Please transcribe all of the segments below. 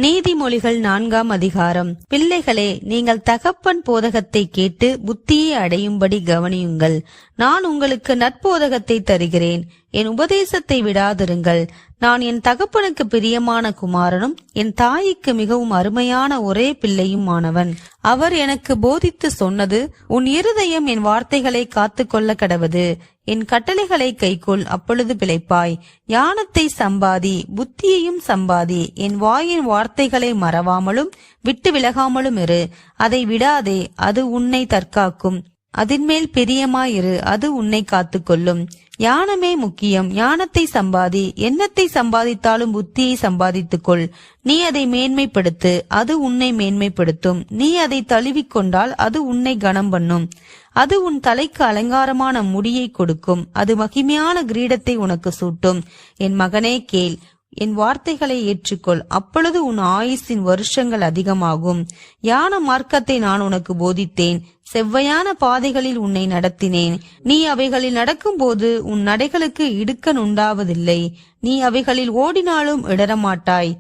நீதிமொழிகள் 4ஆம் அதிகாரம். பிள்ளைகளே, நீங்கள் தகப்பன் போதகத்தை கேட்டு புத்தியை அடையும்படி கவனியுங்கள். நான் உங்களுக்கு நற்போதகத்தை தருகிறேன், என் உபதேசத்தை விடாதிருங்கள். நான் என் தகப்பனுக்கு பிரியமான குமாரனும் என் தாய்க்கு மிகவும் அருமையான ஒரே பிள்ளையும் ஆனவன். அவர் எனக்கு போதித்து சொன்னது, உன் இருதயம் என் வார்த்தைகளை காத்து கொள்ள கடவது, என் கட்டளைகளை கைக்கொள், அப்பொழுது பிழைப்பாய். ஞானத்தை சம்பாதி, புத்தியையும் சம்பாதி. என் வாயின் வார்த்தைகளை மறவாமலும் விட்டு விலகாமலும் இரு. அதை விடாதே, அது உன்னை தற்காக்கும். அதின்மேல் பிரியமாயிரு, அது உன்னை காத்துக்கொள்ளும். ஞானமே முக்கியம், ஞானத்தை சம்பாதி. எண்ணத்தை சம்பாதித்தாலும் புத்தியை சம்பாதித்துக்கொள். நீ அதை மேன்மைப்படுத்து, அது உன்னை மேன்மைப்படுத்தும். நீ அதை தழுவிக்கொண்டால் அது உன்னை கனம் பண்ணும். அது உன் தலைக்கு அலங்காரமான முடியை கொடுக்கும். அது மகிமையான கிரீடத்தை உனக்கு சூட்டும். என் மகனே கேள், என் வார்த்தைகளை ஏற்றுக்கொள், அப்பொழுது உன் ஆயுசின் வருஷங்கள் அதிகமாகும். ஞான மார்க்கத்தை நான் உனக்கு போதித்தேன், செவ்வையான பாதைகளில் உன்னை நடத்தினேன். நீ அவைகளில் நடக்கும்போது உன் நடைகளுக்கு இடுக்கண் உண்டாவதில்லை. நீ அவைகளில் ஓடினாலும் இடரமாட்டாய்.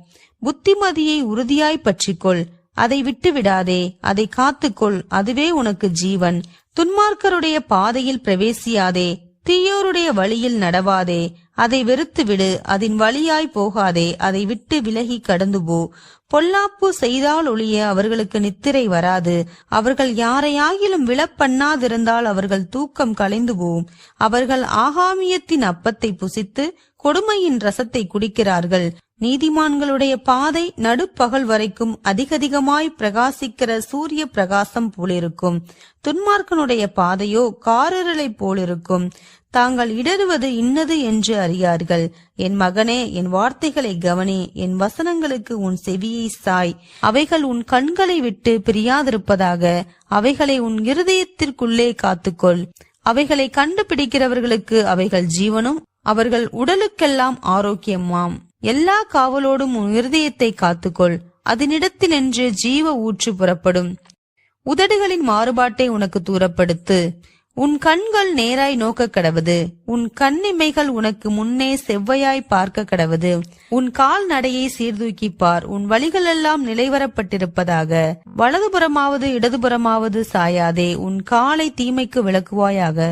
புத்திமதியை உறுதியாய் பற்றிக்கொள், அதை விட்டு விடாதே. அதை காத்துக்கொள், அதுவே உனக்கு ஜீவன். துன்மார்க்கருடைய பாதையில் பிரவேசியாதே, தீயோருடைய வழியில் நடவாதே. அதை வெறுத்துவிடு, அதன் வழியாய் போகாதே. அதை விட்டு விலகி கடந்து போ. பொல்லாப்பு செய்தால் ஒழிய அவர்களுக்கு நித்திரை வராது. அவர்கள் யாரையாகிலும் விழப்பண்ணாதிருந்தால் அவர்கள் தூக்கம் கலைந்து போகும். அவர்கள் ஆகாமியத்தின் அப்பத்தை புசித்து கொடுமையின் ரசத்தை குடிக்கிறார்கள். நீதிமான்களுடைய பாதை நடுப்பகல் வரைக்கும் அதிகமாய் பிரகாசிக்கிற சூரிய பிரகாசம் போலிருக்கும். துன்மார்க்கனுடைய பாதையோ காரிருளை போலிருக்கும். தாங்கள் இடறுவது இன்னது என்று அறியார்கள். என் மகனே, என் வார்த்தைகளை கவனி, என் வசனங்களுக்கு உன் செவியை சாய். அவைகள் உன் கண்களை விட்டு பிரியாதிருப்பதாக. அவைகளை உன் இருதயத்திற்குள்ளே காத்துக்கொள். அவைகளை கண்டுபிடிக்கிறவர்களுக்கு அவைகள் ஜீவனும் அவர்கள் உடலுக்கெல்லாம் ஆரோக்கியமாம். எல்லா காவலோடும் உன் இருதயத்தை காத்துக்கொள், அதனிடத்தினின்று ஜீவ ஊற்று புறப்படும். உதடுகளின் மாறுபாட்டை உனக்கு தூரப்படுத்து. உன் கண்கள் நேராய் நோக்க கடவது, உன் கண்ணிமைகள் உனக்கு முன்னே செவ்வையாய் பார்க்க கடவது. உன் கால் நடையை சீர்தூக்கிப்பார், உன் வழிகளெல்லாம் நிலைவரப்பட்டிருப்பதாக. வலதுபுறமாவது இடதுபுறமாவது சாயாதே, உன் காலை தீமைக்கு விலக்குவாயாக.